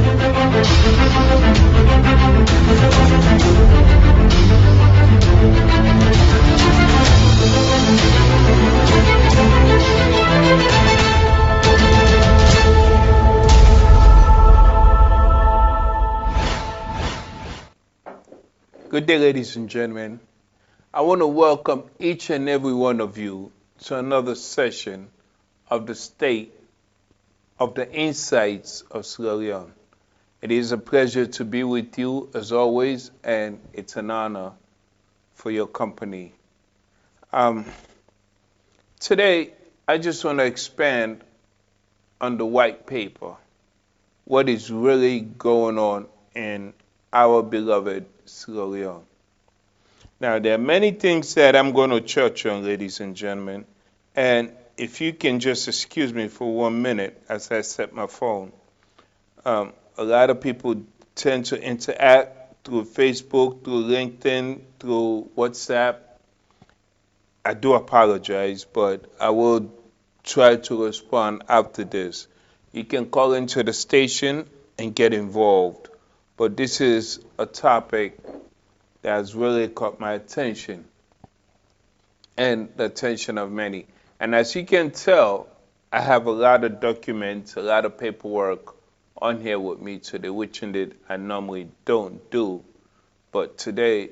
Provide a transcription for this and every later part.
Good day, ladies and gentlemen. I want to welcome each and every one of you to another session of the State of the Insights of Sierra Leone. It is a pleasure to be with you as always, and it's an honor for your company. Today, I just want to expand on the white paper, what is really going on in our beloved Sierra Leone. Now, there are many things that I'm going to touch on, ladies and gentlemen, and if you can just excuse me for 1 minute as I set my phone. A lot of people tend to interact through Facebook, through LinkedIn, through WhatsApp. I do apologize, but I will try to respond after this. You can call into the station and get involved. But this is a topic that has really caught my attention and the attention of many. And as you can tell, I have a lot of documents, a lot of paperwork on here with me today, which indeed I normally don't do. But today,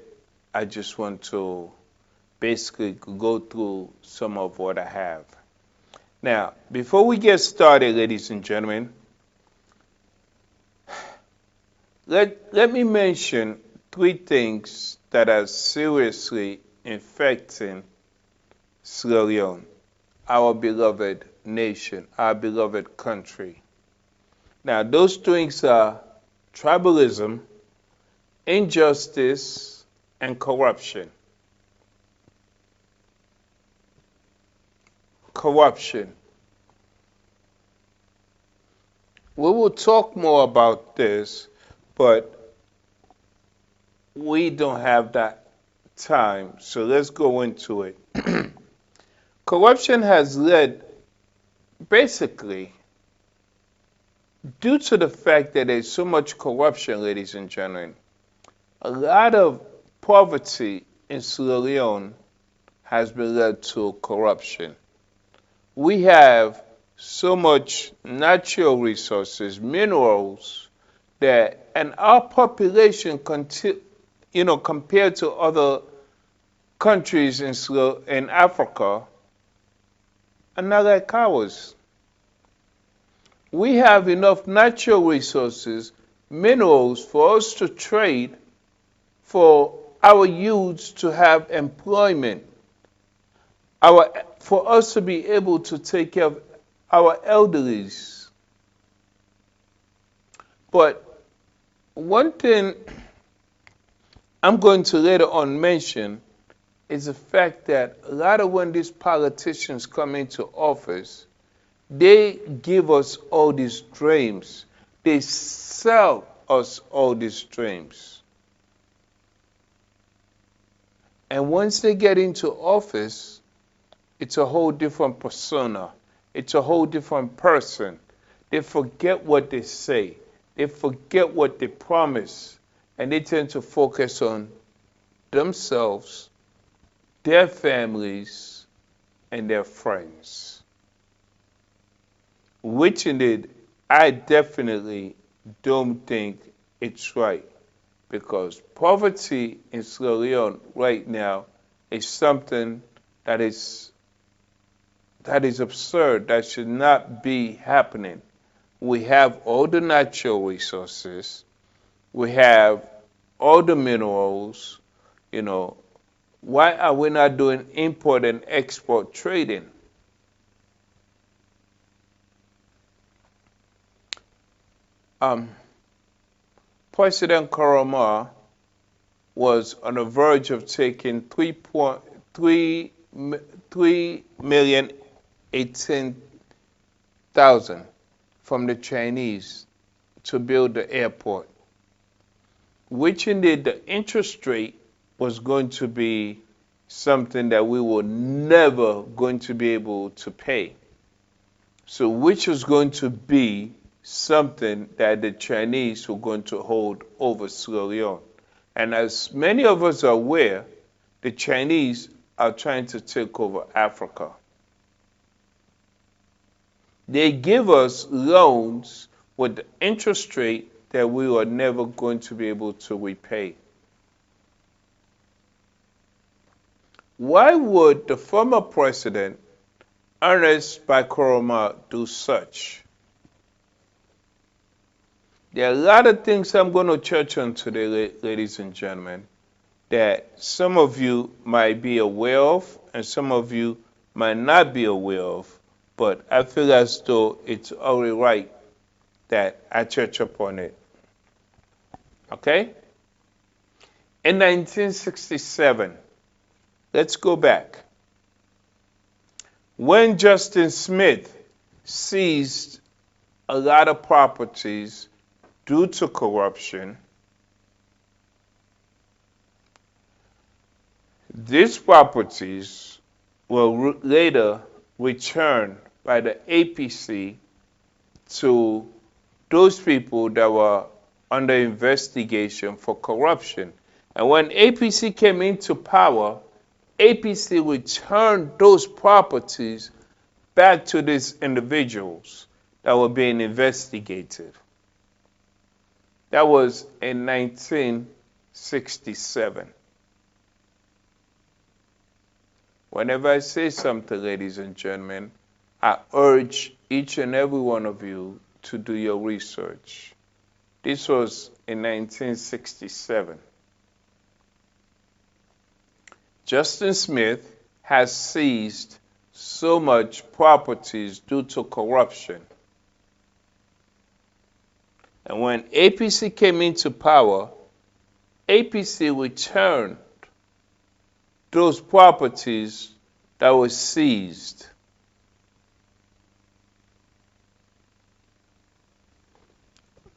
I just want to basically go through some of what I have. Now, before we get started, ladies and gentlemen, let me mention 3 things that are seriously infecting Sierra Leone, our beloved nation, our beloved country. Now, those things are tribalism, injustice, and corruption. Corruption. We will talk more about this, but we don't have that time, so let's go into it. Corruption has led, basically, due to the fact that there's so much corruption, ladies and gentlemen, a lot of poverty in Sierra Leone has been led to corruption. We have so much natural resources, minerals, and our population, compared to other countries in Africa, are not like ours. We have enough natural resources, minerals for us to trade, for our youths to have employment, for us to be able to take care of our elderlies. But one thing I'm going to later on mention is the fact that a lot of when these politicians come into office, they give us all these dreams. They sell us all these dreams. And once they get into office, it's a whole different persona. It's a whole different person. They forget what they say. They forget what they promise. And they tend to focus on themselves, their families, and their friends. Which indeed, I definitely don't think it's right. Because poverty in Sierra Leone right now is something that is absurd, that should not be happening. We have all the natural resources. We have all the minerals. Why are we not doing import and export trading? President Koroma was on the verge of taking 3,018,000 from the Chinese to build the airport, which indeed the interest rate was going to be something that we were never going to be able to pay. So which was going to be something that the Chinese were going to hold over Sierra Leone. And as many of us are aware, the Chinese are trying to take over Africa. They give us loans with the interest rate that we are never going to be able to repay. Why would the former president, Ernest Bai Koroma, do such? There are a lot of things I'm going to touch on today, ladies and gentlemen, that some of you might be aware of and some of you might not be aware of, but I feel as though it's only right that I touch upon it. Okay? In 1967, let's go back. When Justin Smith seized a lot of properties due to corruption, these properties were later returned by the APC to those people that were under investigation for corruption. And when APC came into power, APC returned those properties back to these individuals that were being investigated. That was in 1967. Whenever I say something, ladies and gentlemen, I urge each and every one of you to do your research. This was in 1967. Justin Smith has seized so much properties due to corruption. And when APC came into power, APC returned those properties that were seized.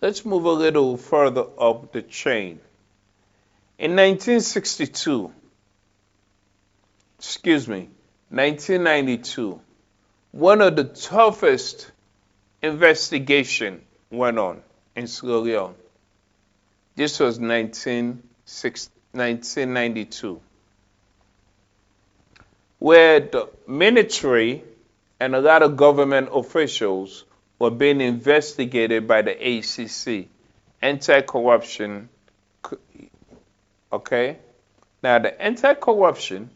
Let's move a little further up the chain. In 1992, one of the toughest investigations went on in Sierra Leone. This was 1992, where the military and a lot of government officials were being investigated by the ACC, anti-corruption. Okay? Now, the anti-corruption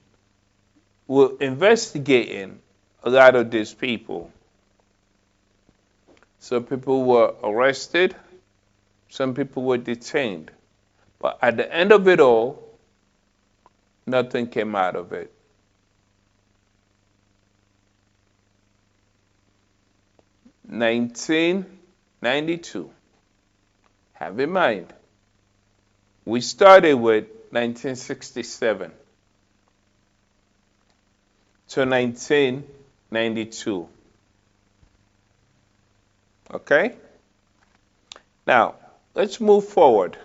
were investigating a lot of these people. Some people were arrested, some people were detained. But at the end of it all, nothing came out of it. In 1992. Have in mind, we started with 1967 to 1992. Okay? Now, let's move forward.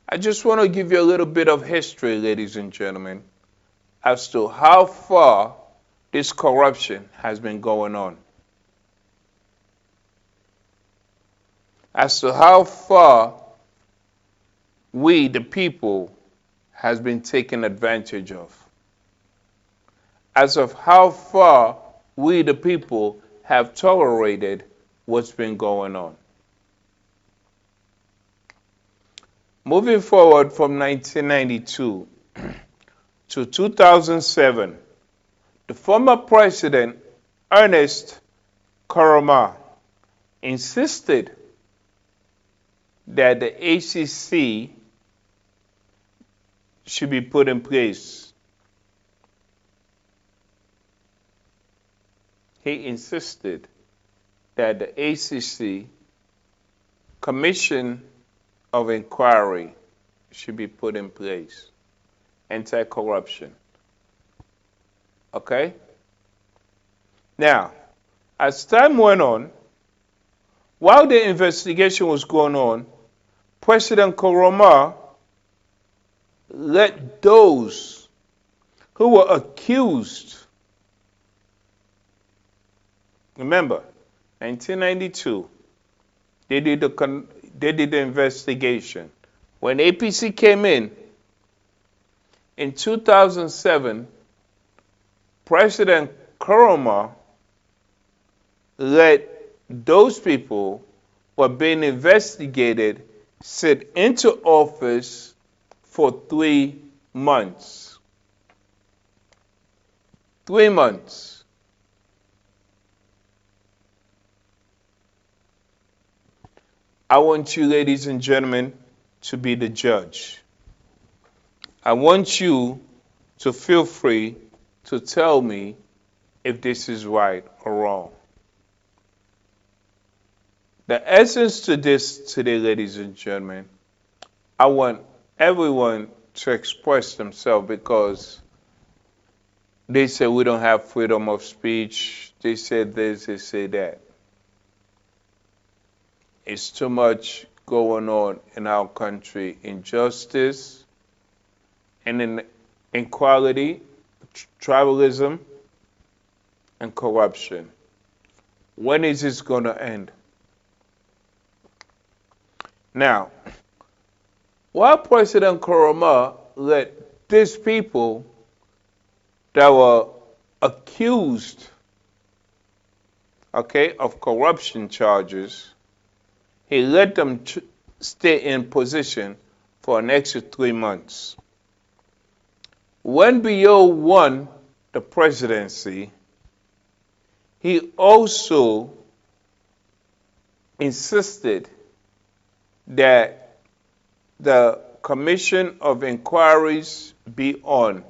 I just want to give you a little bit of history, ladies and gentlemen, as to how far this corruption has been going on. As to how far we, the people, has been taken advantage of. As of how far we, the people, have tolerated what's been going on. Moving forward from 1992 to 2007, the former president, Ernest Koroma, insisted that the ACC should be put in place. He insisted that the ACC Commission of Inquiry should be put in place. Anti-corruption. Okay? Now, as time went on, while the investigation was going on, President Koroma let those who were accused, remember, 1992, They did the investigation. When APC came in 2007, President Kuruma let those people who were being investigated sit into office for 3 months. 3 months. I want you, ladies and gentlemen, to be the judge. I want you to feel free to tell me if this is right or wrong. The essence to this today, ladies and gentlemen, I want everyone to express themselves because they say we don't have freedom of speech. They say this, they say that. It's too much going on in our country. Injustice and inequality, tribalism, and corruption. When is this going to end? Now, while President Kuruma let these people that were accused, of corruption charges, he let them stay in position for an extra 3 months. When Bio won the presidency, he also insisted that the Commission of Inquiries be on.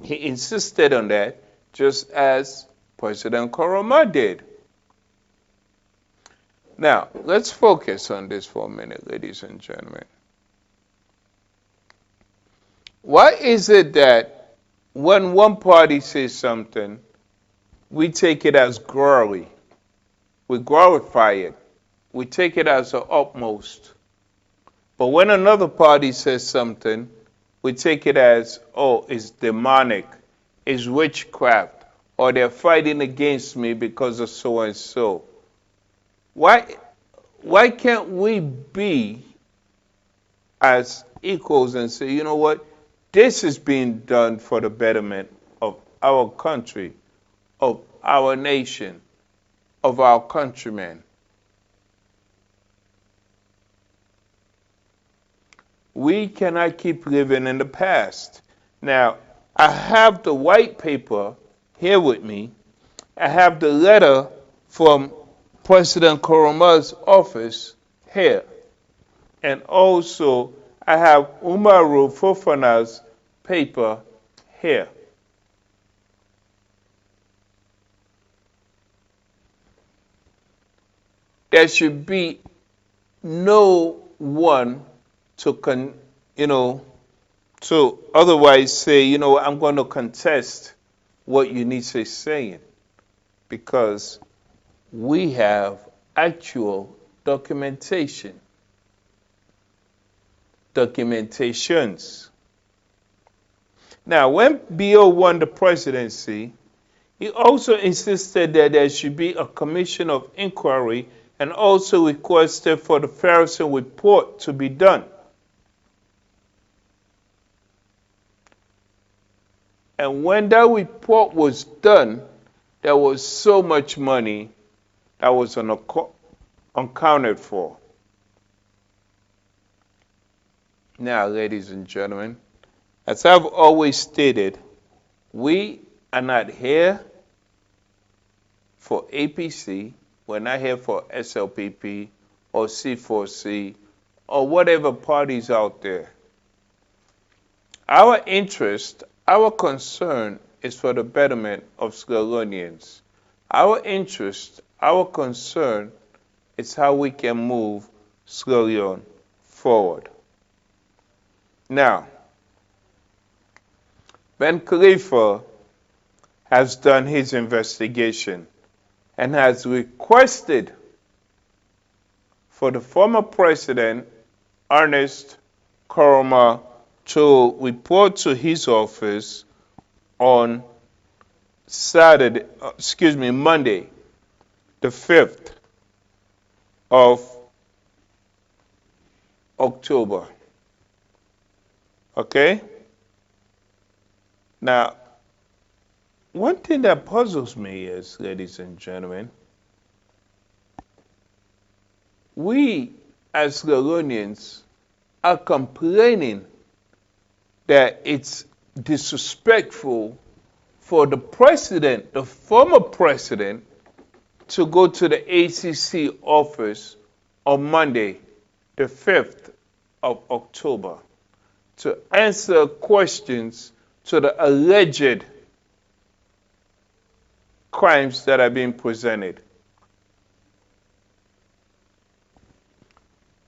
He insisted on that, just as President Kuruma did. Now, let's focus on this for a minute, ladies and gentlemen. Why is it that when one party says something, we take it as glory? We glorify it. We take it as the utmost. But when another party says something, we take it as, oh, it's demonic, it's witchcraft, or they're fighting against me because of so and so. Why can't we be as equals and say, you know what, this is being done for the betterment of our country, of our nation, of our countrymen? We cannot keep living in the past. Now, I have the white paper here with me. I have the letter from President Kuruma's office here. And also, I have Umaru Fofana's paper here. There should be no one to otherwise say, I'm going to contest what Eunice is saying, because we have actual documentations. Now, when Bio won the presidency, he also insisted that there should be a commission of inquiry and also requested for the Ferguson report to be done. And when that report was done, there was so much money that was unaccounted for. Now, ladies and gentlemen, as I've always stated, we are not here for APC, we're not here for SLPP or C4C or whatever parties out there. Our interest, our concern is for the betterment of Sierra Leoneans. Our interest, our concern is how we can move Sierra Leone forward. Now, Ben Khalifa has done his investigation and has requested for the former president, Ernest Koroma, to report to his office on Monday, the 5th of October. Okay? Now, one thing that puzzles me is, ladies and gentlemen, we as Leonians are complaining that it's disrespectful for the president, the former president, to go to the ACC office on Monday, the 5th of October, to answer questions to the alleged crimes that are being presented.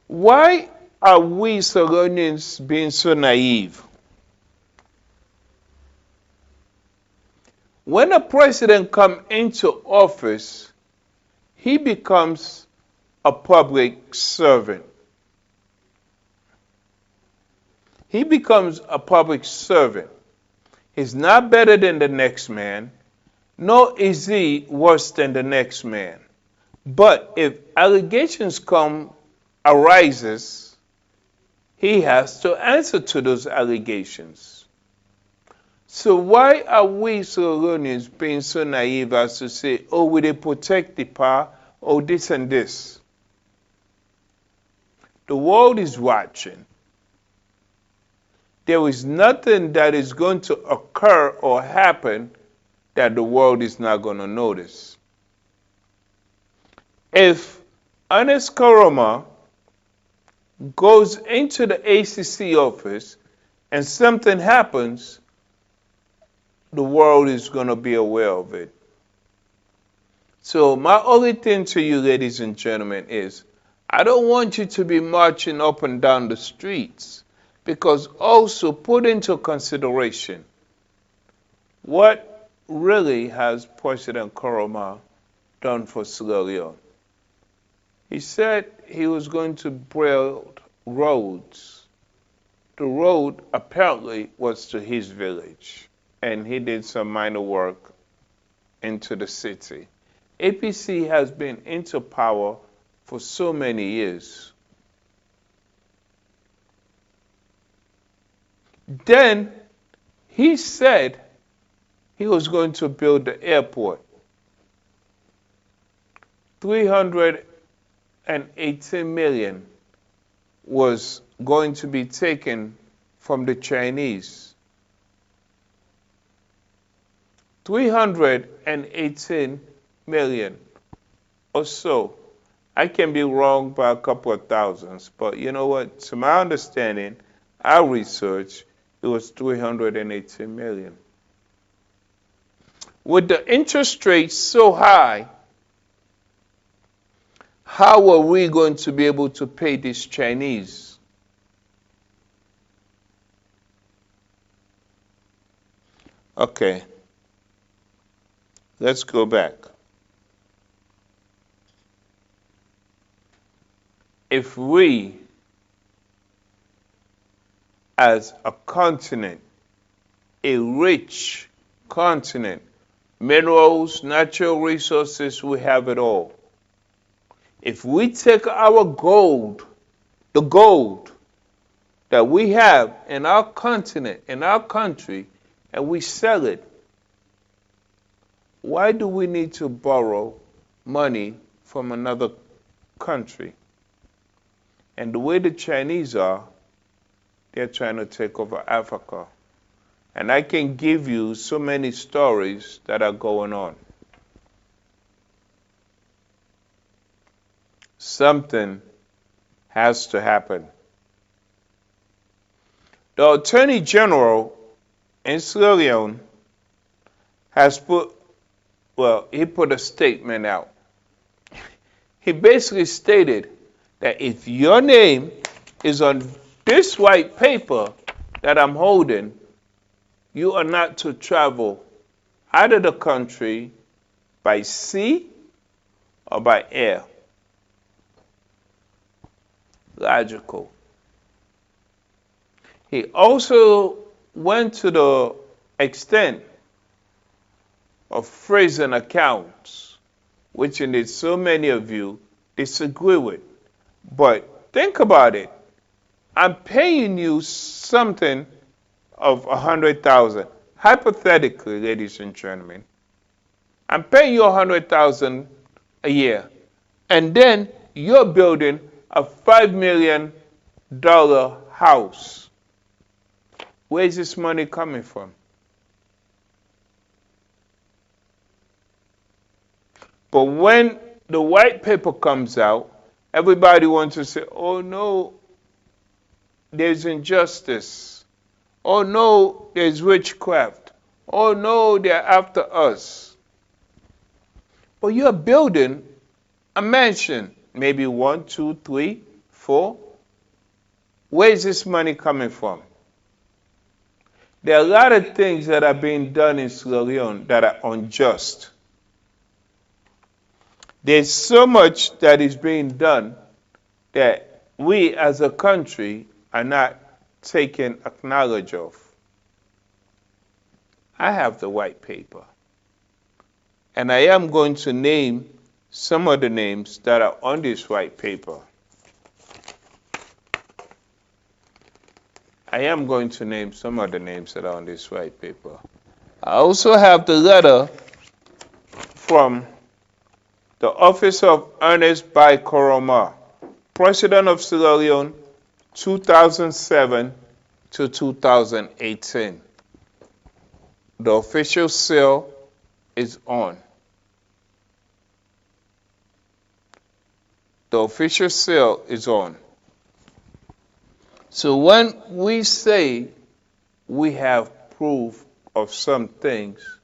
Why are we Solonians being so naive? When a president comes into office, he becomes a public servant. He becomes a public servant. He's not better than the next man, nor is he worse than the next man. But if allegations arises, he has to answer to those allegations. So why are we Solonians being so naive as to say, oh, will they protect the power, oh, this and this? The world is watching. There is nothing that is going to occur or happen that the world is not going to notice. If Ernest Koroma goes into the ACC office and something happens, the world is going to be aware of it. So my only thing to you, ladies and gentlemen, is I don't want you to be marching up and down the streets, because also put into consideration what really has President Koroma done for Sierra Leone. He said he was going to build roads. The road apparently was to his village, and he did some minor work into the city. APC has been into power for so many years. Then he said he was going to build the airport. 318 million was going to be taken from the Chinese. 318 million or so. I can be wrong by a couple of thousands, but you know what? To my understanding, our research, it was 318 million. With the interest rates so high, how are we going to be able to pay these Chinese? Okay. Let's go back. If we, as a continent, a rich continent, minerals, natural resources, we have it all. If we take our gold, the gold that we have in our continent, in our country, and we sell it, why do we need to borrow money from another country? And the way the Chinese are, they're trying to take over Africa. And I can give you so many stories that are going on. Something has to happen. The Attorney General in Sierra Leone has put a statement out. He basically stated that if your name is on this white paper that I'm holding, you are not to travel out of the country by sea or by air. Logical. He also went to the extent of freezing accounts which indeed so many of you disagree with. But think about it. I'm paying you something of 100,000. Hypothetically, ladies and gentlemen, I'm paying you 100,000 a year, and then you're building a $5 million house. Where's this money coming from? But when the white paper comes out, everybody wants to say, oh no, there's injustice. Oh no, there's witchcraft. Oh no, they're after us. But you're building a mansion, maybe 1, 2, 3, 4. Where is this money coming from? There are a lot of things that are being done in Sierra Leone that are unjust. There's so much that is being done that we as a country are not taking acknowledge of. I have the white paper, and I am going to name some of the names that are on this white paper. I am going to name some of the names that are on this white paper. I also have the letter from the Office of Ernest Bai Koroma, President of Sierra Leone, 2007 to 2018. The official seal is on. The official seal is on. So when we say we have proof of some things,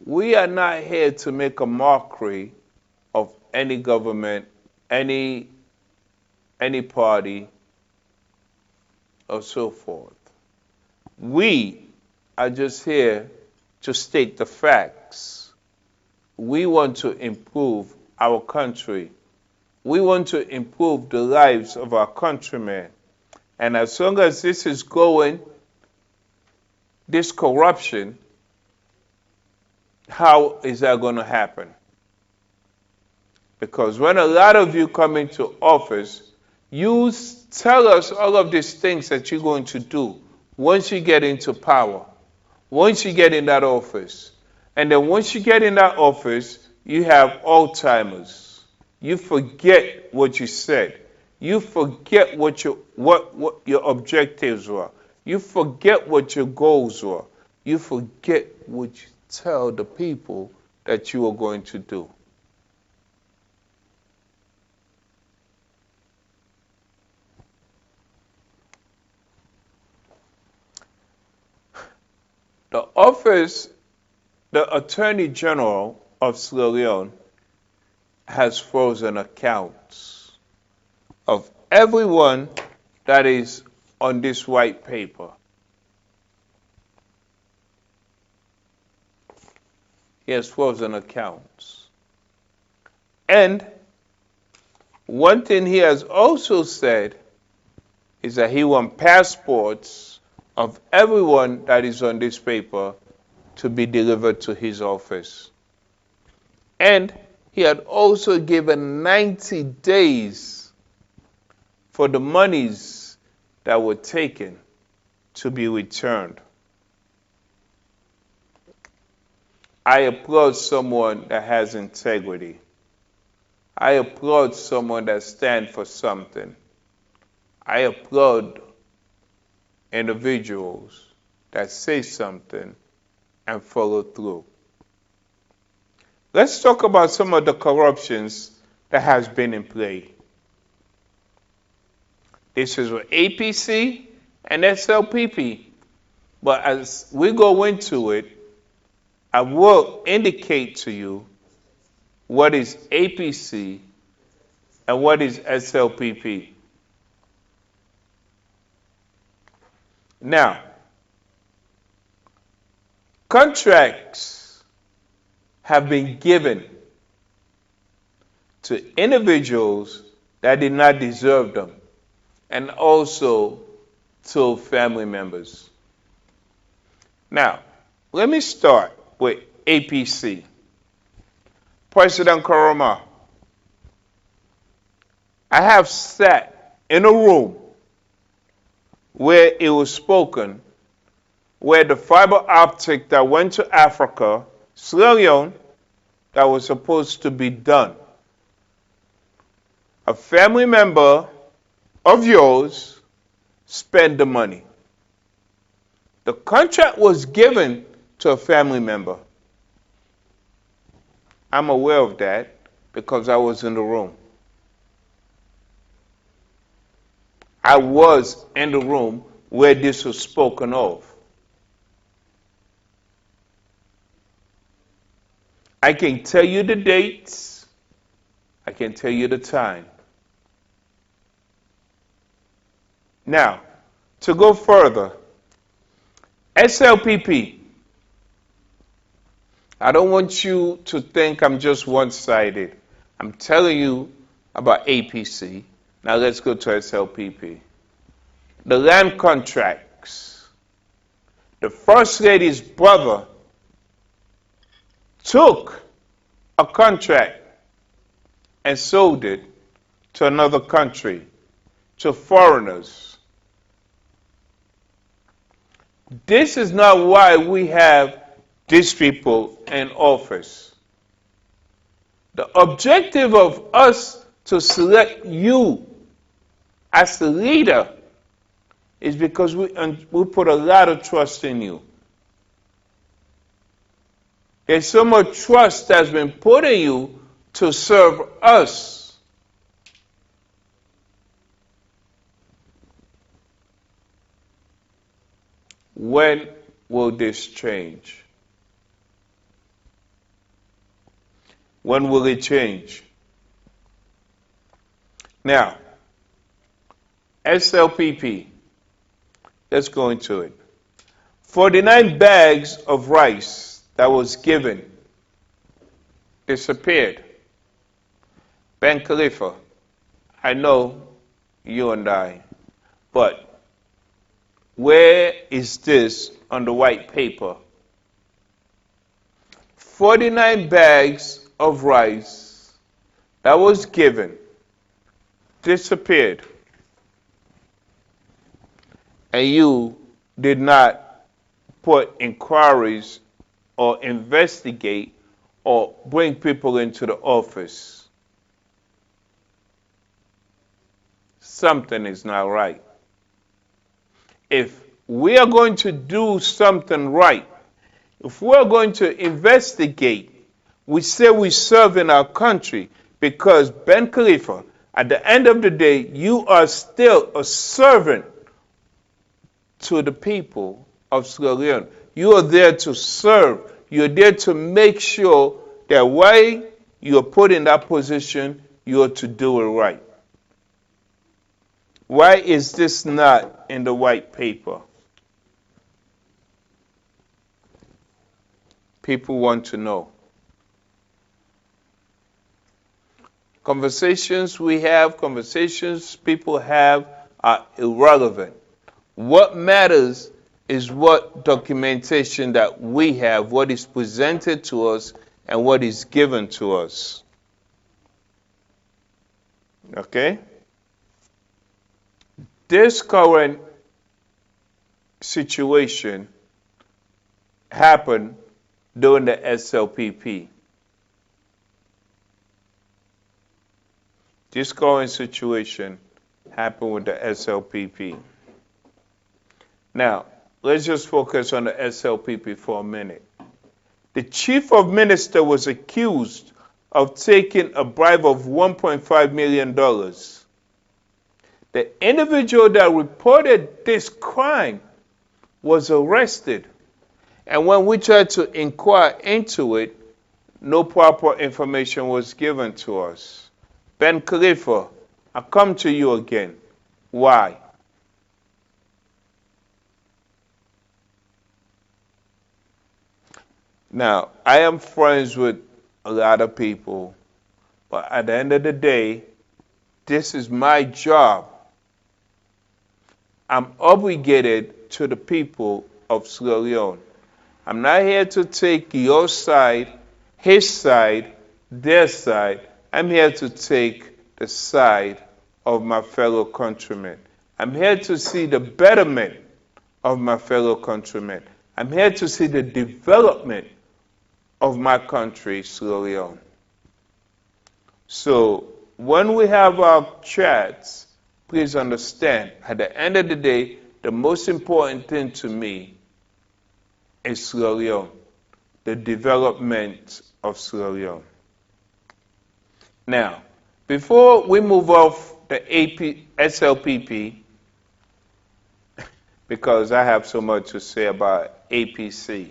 we are not here to make a mockery of any government, any party, or so forth. We are just here to state the facts. We want to improve our country. We want to improve the lives of our countrymen. And as long as this is going, this corruption, how is that going to happen? Because when a lot of you come into office, you tell us all of these things that you're going to do once you get into power, once you get in that office. And then once you get in that office, you have Alzheimer's. You forget what you said. You forget what your objectives were. You forget what your goals were. You forget what you tell the people that you are going to do. The office, the Attorney General of Sierra Leone, has frozen accounts of everyone that is on this white paper. He has frozen accounts. And one thing he has also said is that he wants passports of everyone that is on this paper to be delivered to his office. And he had also given 90 days for the monies that were taken to be returned. I applaud someone that has integrity. I applaud someone that stands for something. I applaud individuals that say something and follow through. Let's talk about some of the corruptions that has been in play. This is with APC and SLPP. But as we go into it, I will indicate to you what is APC and what is SLPP. Now, contracts have been given to individuals that did not deserve them, and also to family members. Now, let me start with APC. President Koroma, I have sat in a room where it was spoken, where the fiber optic that went to Africa, Sierra Leone, that was supposed to be done. A family member of yours spent the money. The contract was given to a family member. I'm aware of that because I was in the room. I was in the room where this was spoken of. I can tell you the dates. I can tell you the time. Now, to go further, SLPP. I don't want you to think I'm just one-sided. I'm telling you about APC. Now let's go to SLPP. The land contracts. The First Lady's brother took a contract and sold it to another country, to foreigners. This is not why we have these people in office. The objective of us to select you as the leader is because we put a lot of trust in you. There's so much trust that's been put in you to serve us. When will this change? When will it change? Now, SLPP, let's go into it. 49 bags of rice that was given disappeared. Ben Khalifa, I know you and I, but where is this on the white paper? 49 bags of rice that was given disappeared, and you did not put inquiries or investigate or bring people into the office. Something is not right. If we are going to do something right, if we're going to investigate, we say we serve in our country, because Ben Khalifa, at the end of the day, you are still a servant to the people of Sierra Leone. You are there to serve. You're there to make sure that while you are put in that position, you are to do it right. Why is this not in the white paper? People want to know. Conversations people have are irrelevant. What matters is what documentation that we have, what is presented to us, and what is given to us. Okay? This current situation happened during the SLPP. This current situation happened with the SLPP. Now, let's just focus on the SLPP for a minute. The chief of minister was accused of taking a bribe of $1.5 million. The individual that reported this crime was arrested. And when we tried to inquire into it, no proper information was given to us. Ben Khalifa, I come to you again. Why? Now, I am friends with a lot of people, but at the end of the day, this is my job. I'm obligated to the people of Sierra Leone. I'm not here to take your side, his side, their side. I'm here to take the side of my fellow countrymen. I'm here to see the betterment of my fellow countrymen. I'm here to see the development of my country, Sierra Leone. So when we have our chats, please understand, at the end of the day, the most important thing to me is Sierra Leone, the development of Sierra Leone. Now, before we move off the SLPP, because I have so much to say about APC,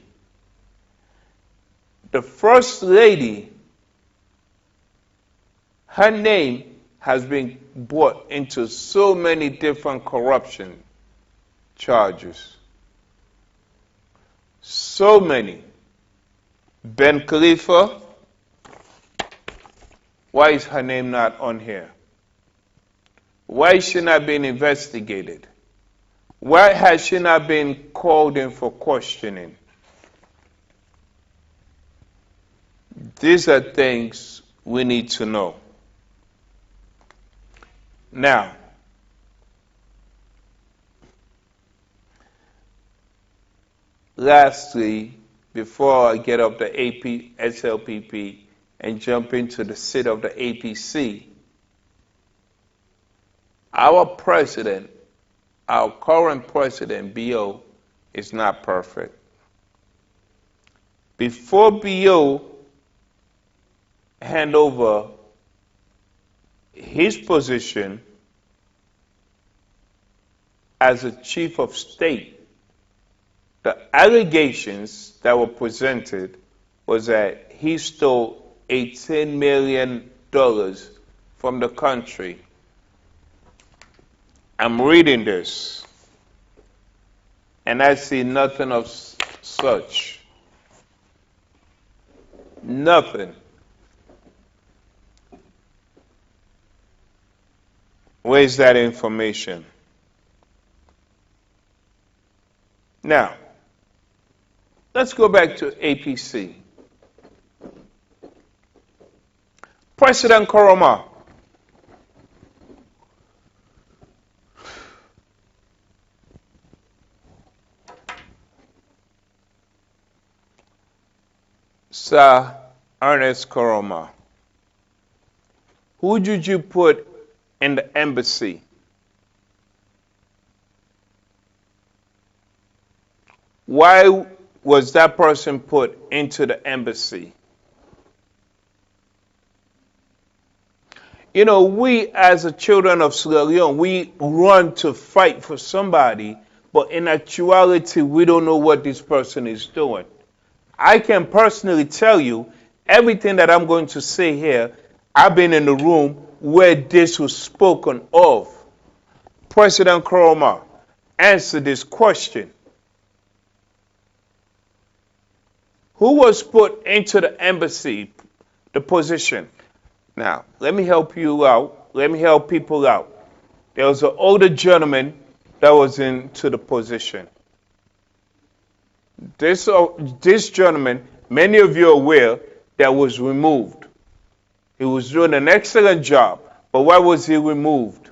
the First Lady, her name has been brought into so many different corruption charges. So many. Ben Khalifa, why is her name not on here? Why is she not being investigated? Why has she not been called in for questioning? These are things we need to know. Now, lastly, before I get up the SLPP and jump into the seat of the APC, our president, our current president, BO, is not perfect. Before BO hand over his position as a chief of state, the allegations that were presented was that he stole $18 million from the country. I'm reading this, and I see nothing of such. Nothing. Where's that information? Now, let's go back to APC. President Koroma. Sir Ernest Koroma. Who did you put in the embassy? Why was that person put into the embassy? You know, we as the children of Sierra Leone, we run to fight for somebody, but in actuality, we don't know what this person is doing. I can personally tell you everything that I'm going to say here. I've been in the room where this was spoken of. President Koroma, answer this question. Who was put into the embassy, the position? Now, let me help you out. Let me help people out. There was an older gentleman that was into the position. This gentleman, many of you are aware, that was removed. He was doing an excellent job, but why was he removed?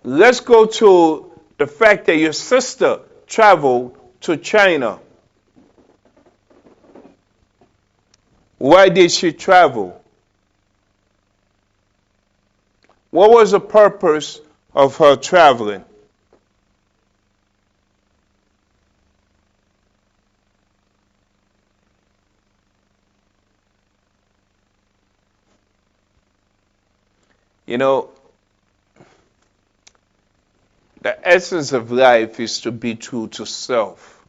Let's go to the fact that your sister traveled to China. Why did she travel? What was the purpose of her traveling? You know, the essence of life is to be true to self.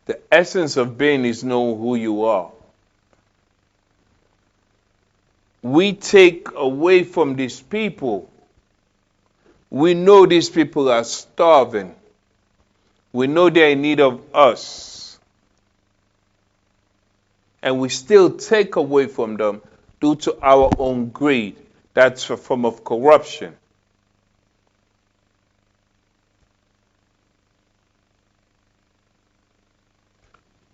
The essence of being is knowing who you are. We take away from these people. We know these people are starving. We know they're in need of us. And we still take away from them due to our own greed. That's a form of corruption.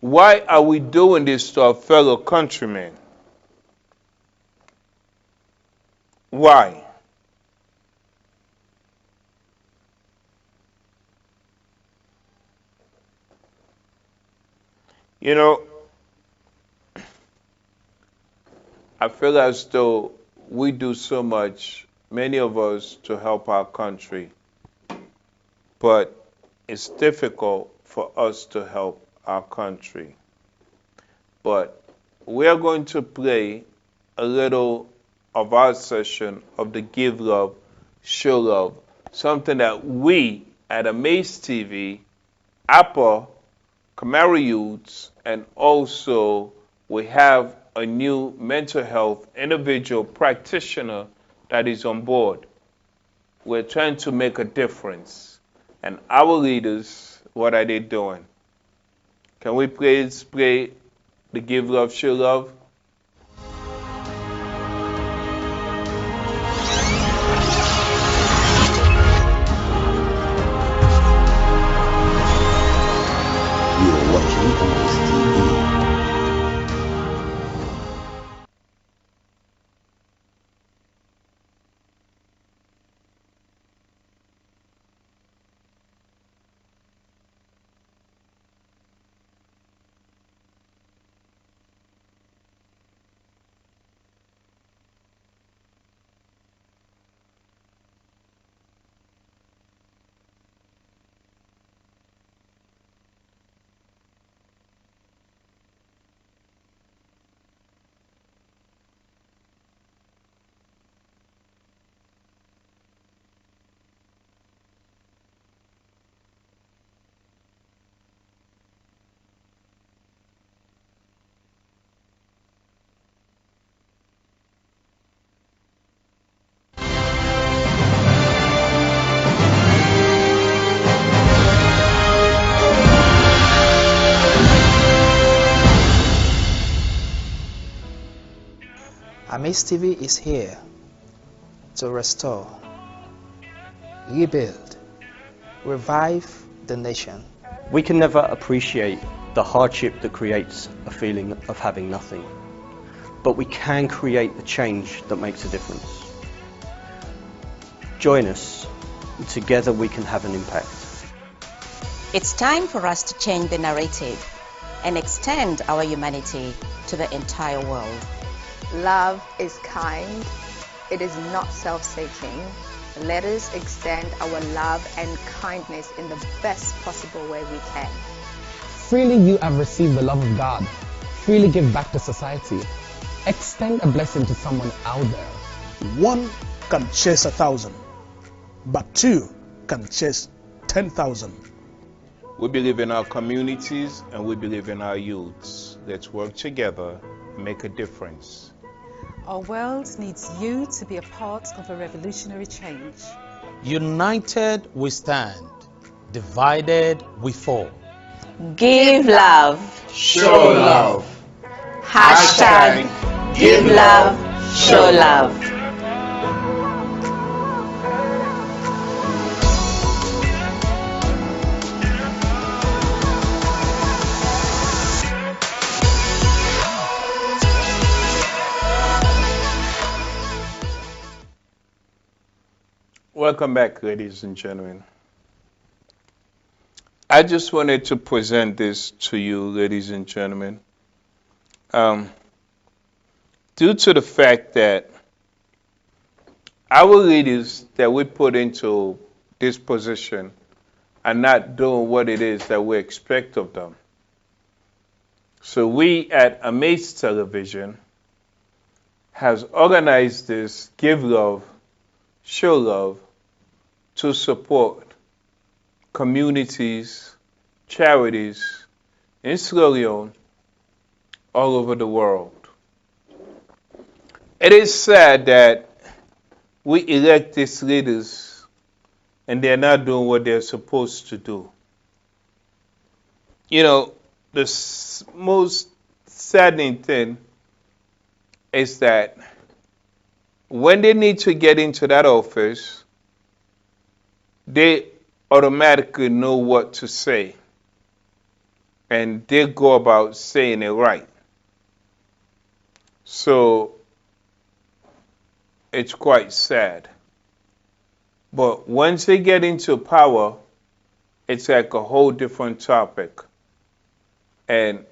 Why are we doing this to our fellow countrymen? Why? You know, I feel as though we do so much, many of us, to help our country, but it's difficult for us to help our country. But we are going to play a little of our session of the Give Love, Show Love, something that we at Amaze TV, Apple, Camaro Youths, and also we have a new mental health individual practitioner that is on board. We're trying to make a difference. And our leaders, what are they doing? Can we please play the Give Love, Show Love? You're watching Amaze TV. Amaze TV is here to restore, rebuild, revive the nation. We can never appreciate the hardship that creates a feeling of having nothing, but we can create the change that makes a difference. Join us, and together we can have an impact. It's time for us to change the narrative and extend our humanity to the entire world. Love is kind. It is not self-seeking. Let us extend our love and kindness in the best possible way we can. Freely you have received the love of God. Freely give back to society. Extend a blessing to someone out there. One can chase 1,000, but two can chase 10,000. We believe in our communities and we believe in our youths. Let's work together and make a difference. Our world needs you to be a part of a revolutionary change. United we stand, divided we fall. Give love. Show love. Hashtag Give love, show love. Welcome back, ladies and gentlemen. I just wanted to present this to you, ladies and gentlemen. Due to the fact that our leaders that we put into this position are not doing what it is that we expect of them. So we at Amaze Television has organized this Give Love, Show Love to support communities, charities in Sierra Leone, all over the world. It is sad that we elect these leaders and they're not doing what they're supposed to do. You know, the most saddening thing is that when they need to get into that office, they automatically know what to say. and they go about saying it right. So it's quite sad. But once they get into power, it's like a whole different topic. And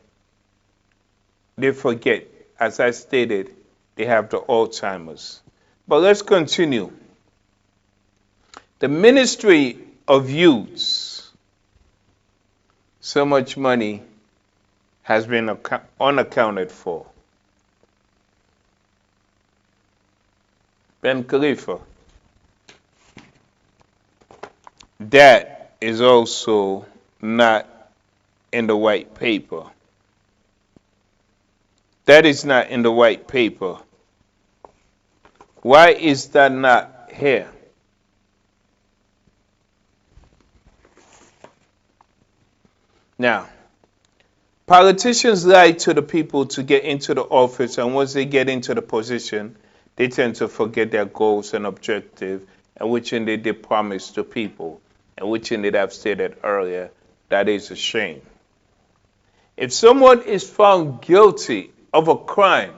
they forget, as I stated, they have the Alzheimer's. But let's continue. The Ministry of Youths, so much money has been unaccounted for. Ben Khalifa, that is also not in the white paper. That is not in the white paper. Why is that not here? Now, politicians lie to the people to get into the office, and once they get into the position, they tend to forget their goals and objectives, and which they did promise to people, and which they have stated earlier, that is a shame. If someone is found guilty of a crime,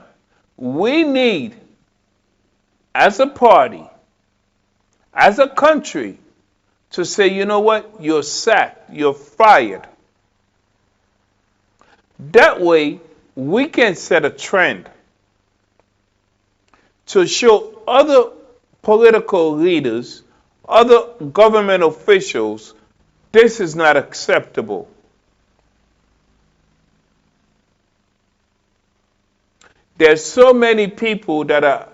we need, as a party, as a country, to say, you know what, you're sacked, you're fired. That way, we can set a trend to show other political leaders, other government officials, this is not acceptable. There's so many people that are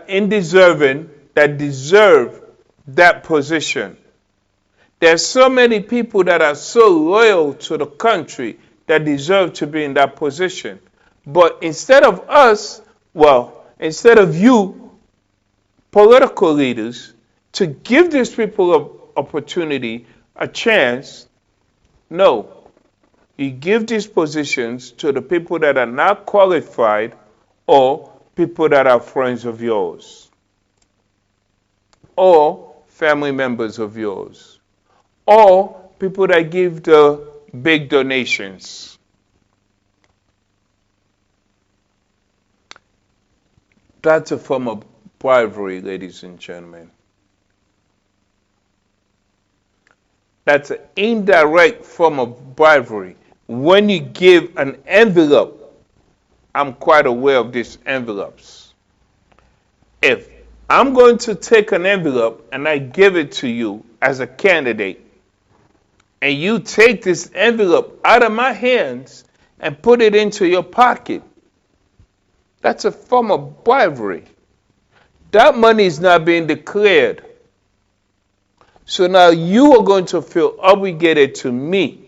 undeserving, that deserve that position. There's so many people that are so loyal to the country that deserve to be in that position. But instead of us, instead of you, political leaders, to give these people an opportunity, a chance, no. You give these positions to the people that are not qualified or people that are friends of yours or family members of yours or people that give the big donations. That's a form of bribery, ladies and gentlemen. That's an indirect form of bribery. When you give an envelope, I'm quite aware of these envelopes. If I'm going to take an envelope and I give it to you as a candidate, and you take this envelope out of my hands and put it into your pocket, that's a form of bribery. That money is not being declared. So now you are going to feel obligated to me.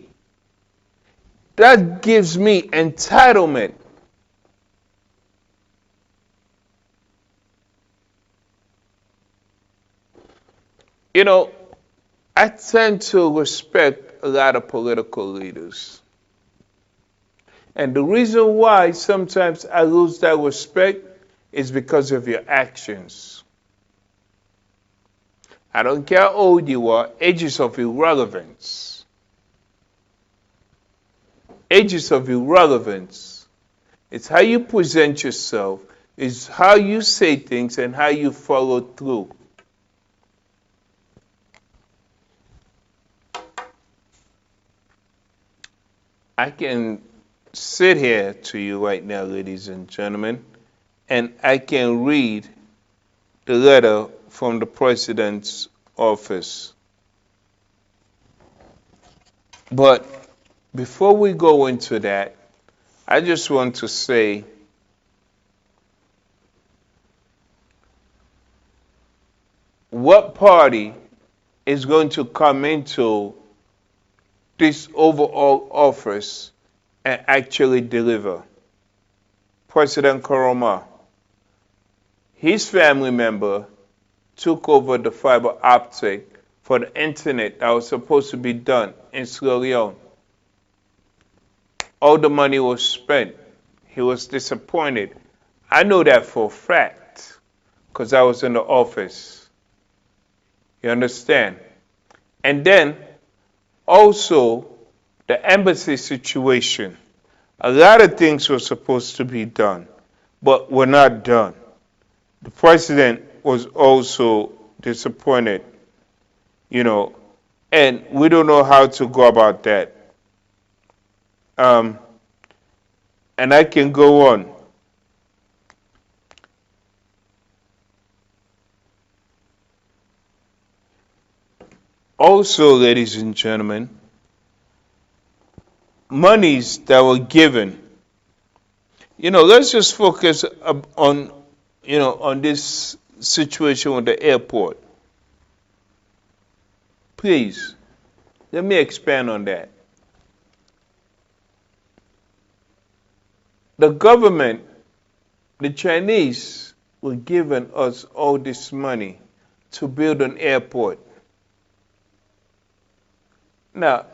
That gives me entitlement. You know, I tend to respect a lot of political leaders. And the reason why sometimes I lose that respect is because of your actions. I don't care how old you are, ages of irrelevance. Ages of irrelevance. It's how you present yourself, it's how you say things, and how you follow through. I can sit here to you right now, ladies and gentlemen, and I can read the letter from the president's office. But before we go into that, I just want to say what party is going to come into this overall office and actually deliver? President Koroma. His family member took over the fiber optic for the internet that was supposed to be done in Sierra Leone. All the money was spent. He was disappointed. I know that for a fact because I was in the office. You understand? And then also the embassy situation. A lot of things were supposed to be done, but were not done. The president was also disappointed, you know, and we don't know how to go about that. Um, and I can go on. Also, ladies and gentlemen, monies that were given. Let's just focus on, on this situation with the airport. Please, let me expand on that. The government, the Chinese, were giving us all this money to build an airport. Now,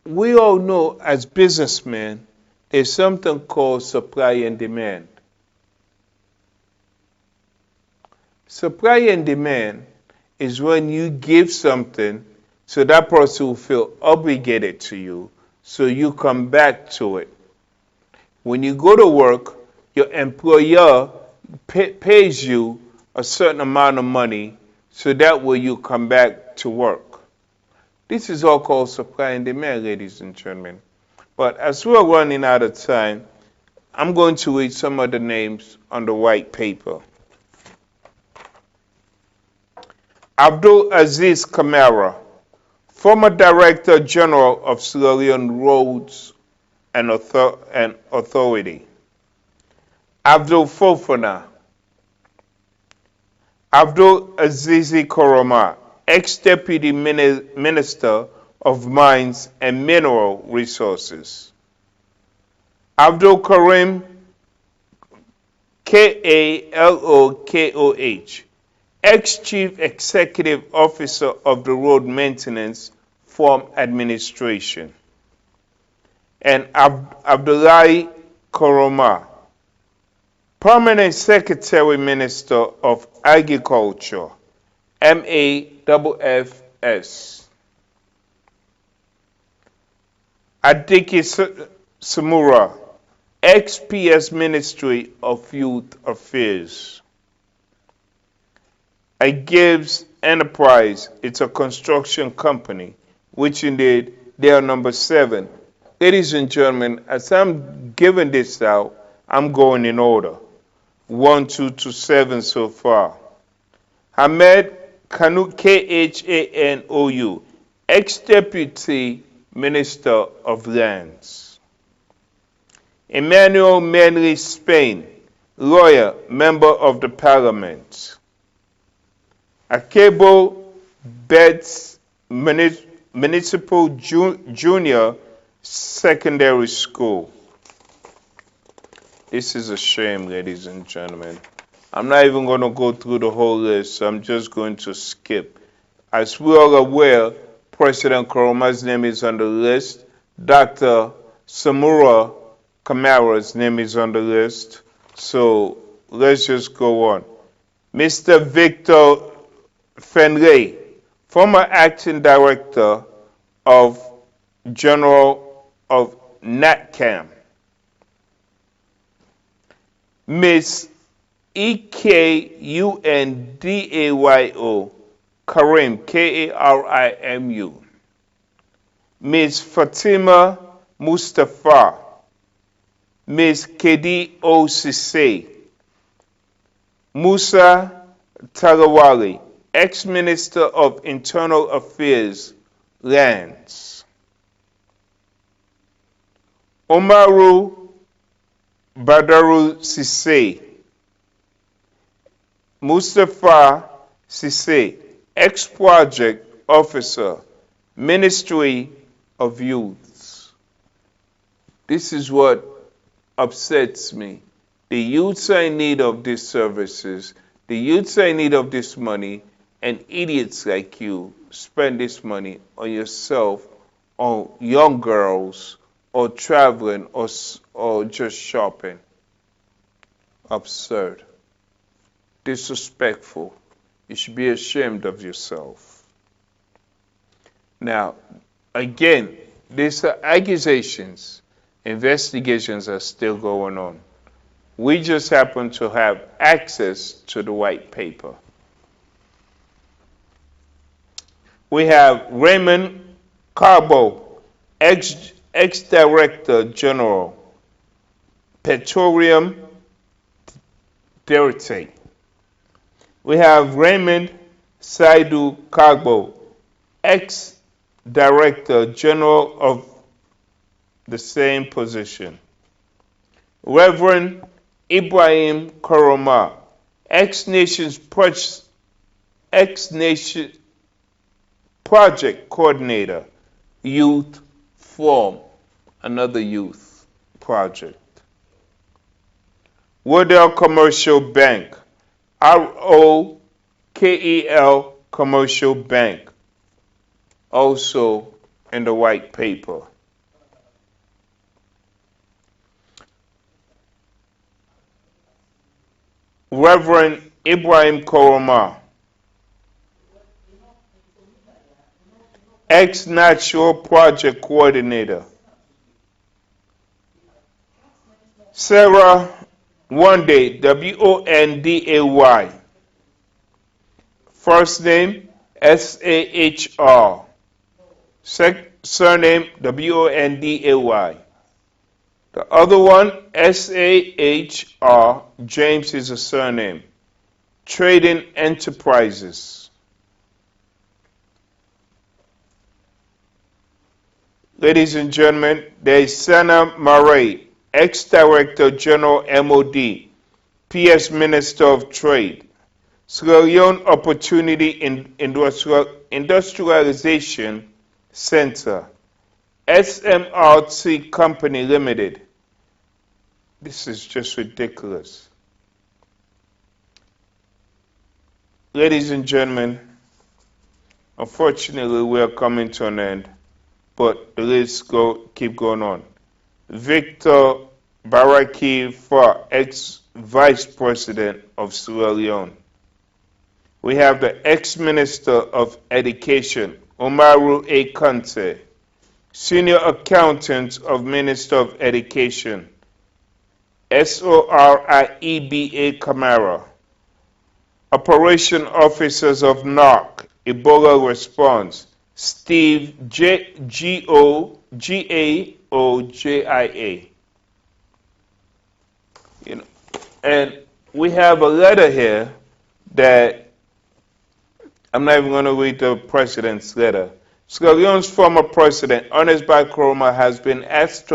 we all know as businessmen, there's something called supply and demand. Supply and demand is when you give something so that person will feel obligated to you, so you come back to it. When you go to work, your employer pays you a certain amount of money so that way you come back to work. This is all called supply and demand, ladies and gentlemen. But as we're running out of time, I'm going to read some of the names on the white paper. Abdul Aziz Kamara, former Director General of Sierra Leone Roads and Authority. Abdul Fofana. Abdul Azizi Koroma, ex-Deputy Minister of Mines and Mineral Resources. Abdul Karim Kalokoh, ex-Chief Executive Officer of the Road Maintenance Farm Administration. And Abdullahi Koroma, Permanent Secretary Minister of Agriculture, MAFFS. Adiki Samura, ex-PS Ministry of Youth Affairs. Gibbs Enterprise, it's a construction company, which indeed they are number 7. Ladies and gentlemen, as I'm giving this out, I'm going in order. 1, 2 to 7 so far. Hamed Kanou, ex-Deputy Minister of Lands. Emmanuel Manley Spain, lawyer, member of the Parliament. Akebo Betts Municipal Junior Secondary School. This is a shame, ladies and gentlemen. I'm not even going to go through the whole list, so I'm just going to skip. As we are aware, President Koroma's name is on the list. Dr. Samura Kamara's name is on the list. So let's just go on. Mr. Victor Fenley, former acting director of General of NatCam. Ms. Ekundayo Karim, Karimu. Ms. Fatima Mustafa. Ms. Kedi Osise. Musa Tagawali, ex-Minister of Internal Affairs, Lands. Omaru Badaru Sise. Mustafa Sise, ex-project officer, Ministry of Youths. This is what upsets me. The youths are in need of these services. The youths are in need of this money, and idiots like you spend this money on yourself, on young girls, or traveling, or just shopping. Absurd. Disrespectful. You should be ashamed of yourself. Now, again, These are accusations. Investigations are still going on. We just happen to have access to the white paper. We have Raymond Carbo, ex-Director General, Petroleum Dirty. We have Raymond Saidu Carbo, ex-Director General of the same position. Reverend Ibrahim Koroma, ex-Nation Project Coordinator, Youth Forum, another youth project. Woodell Commercial Bank, ROKEL Commercial Bank, also in the white paper. Reverend Ibrahim Koroma, ex-Natural Project Coordinator. Sarah Wonday, Wonday, first name SAHR, surname Wonday. The other one, SAHR, James is a surname. Trading Enterprises. Ladies and gentlemen, there is Sana Murray, ex-Director General MOD, PS Minister of Trade. Sierra Leone Opportunity in Industrialization Center, SMRT Company Limited. This is just ridiculous. Ladies and gentlemen, unfortunately we are coming to an end, but the list keep going on. Victor Baraki for ex-Vice President of Sierra Leone. We have the ex-Minister of Education, Omaru A. Kante, Senior Accountant of Minister of Education, Sorieba Kamara, Operation Officers of NARC, Ebola Response, Steve Gaojia. And we have a letter here that I'm not even going to read the president's letter. Sierra Leone's former president, Ernest Bai Koroma, has been asked to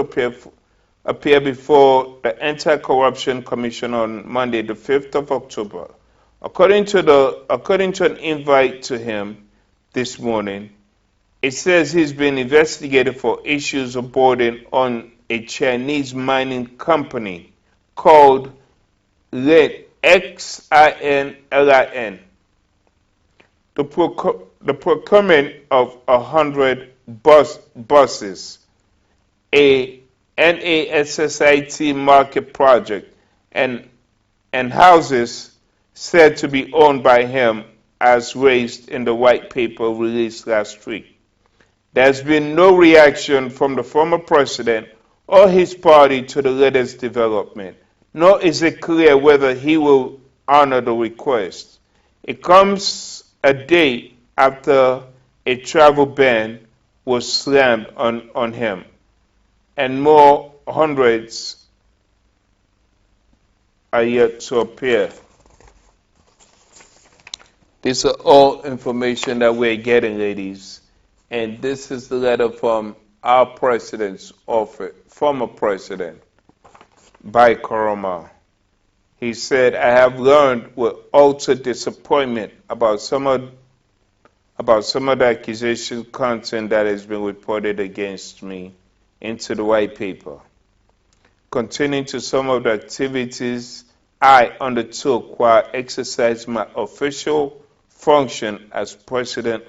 appear before the Anti-Corruption Commission on Monday, the 5th of October. According to an invite to him this morning, it says he's been investigated for issues of boarding on a Chinese mining company called XINLIN. The procurement of 100 buses, a NASSIT market project, and houses said to be owned by him as raised in the white paper released last week. There's been no reaction from the former president or his party to the latest development, nor is it clear whether he will honor the request. It comes a day after a travel ban was slammed on him, and more hundreds are yet to appear. These are all information that we're getting, ladies. And this is the letter from our president's office, former president, Bai Koroma. He said, I have learned with utter disappointment about some of the accusation content that has been reported against me into the white paper. Continuing to some of the activities I undertook while exercising my official function as President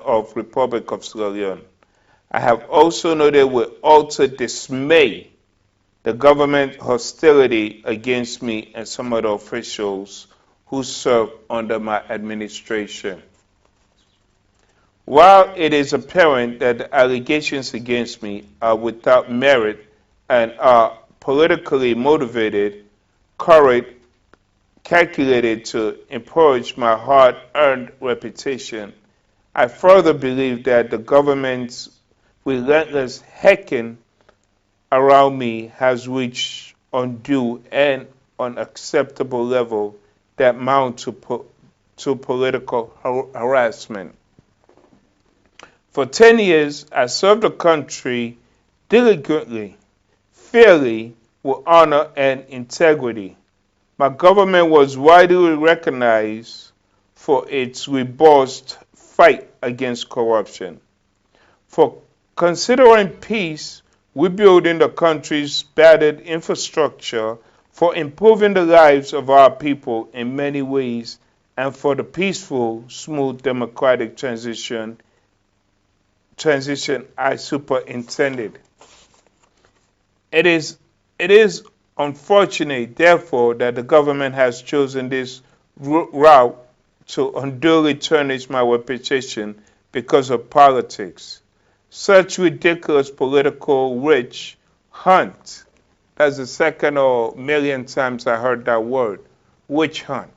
of Republic of Sierra Leone. I have also noted with utter dismay the government hostility against me and some other officials who serve under my administration. While it is apparent that the allegations against me are without merit and are politically motivated, correct, calculated to impoverish my hard-earned reputation, I further believe that the government's relentless hacking around me has reached undue and unacceptable level that mount to political harassment. For 10 years, I served the country diligently, fairly, with honor and integrity. My government was widely recognized for its robust fight against corruption, for considering peace, rebuilding the country's battered infrastructure, for improving the lives of our people in many ways, and for the peaceful, smooth, democratic transition I superintended. It is unfortunate, therefore, that the government has chosen this route to unduly tarnish my reputation because of politics. Such ridiculous political witch hunt. That's the second or million times I heard that word, witch hunt.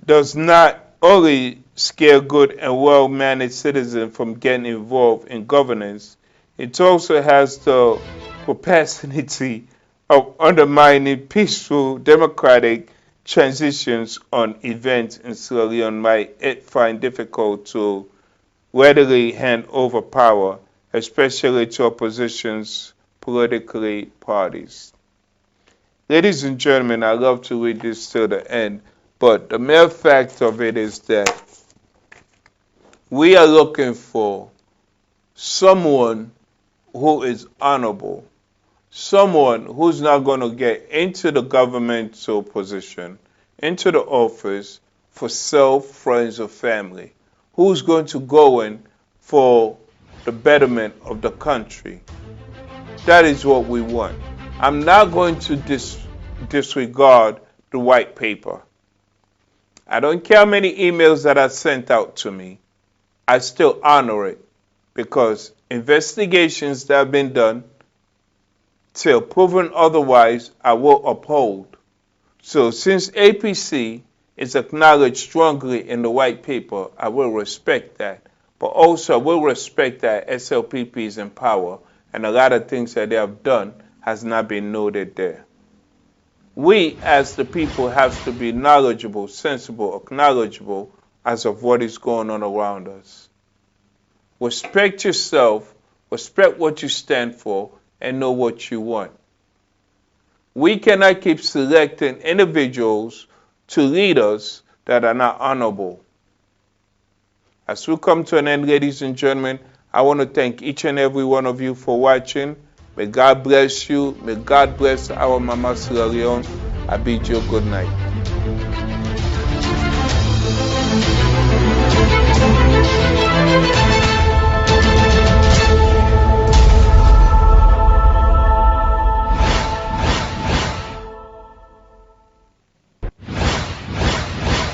Does not only scare good and well-managed citizens from getting involved in governance, it also has the propensity of undermining peaceful democratic transitions on events in Sierra Leone might it find difficult to readily hand over power, especially to opposition's politically parties. Ladies and gentlemen, I love to read this till the end, but the mere fact of it is that we are looking for someone who is honorable, someone who's not going to get into the governmental position, into the office for self, friends, or family, who's going to go in for the betterment of the country. That is what we want. I'm not going to disregard the white paper. I don't care how many emails that are sent out to me. I still honor it because investigations that have been done till proven otherwise, I will uphold. So since APC is acknowledged strongly in the white paper, I will respect that. But also I will respect that SLPP is in power and a lot of things that they have done has not been noted there. We as the people have to be knowledgeable, sensible, acknowledgeable as of what is going on around us. Respect yourself, respect what you stand for, and know what you want. We cannot keep selecting individuals to lead us that are not honorable. As we come to an end, ladies and gentlemen, I want to thank each and every one of you for watching. May God bless you. May God bless our Mama Sierra Leone. I bid you a good night.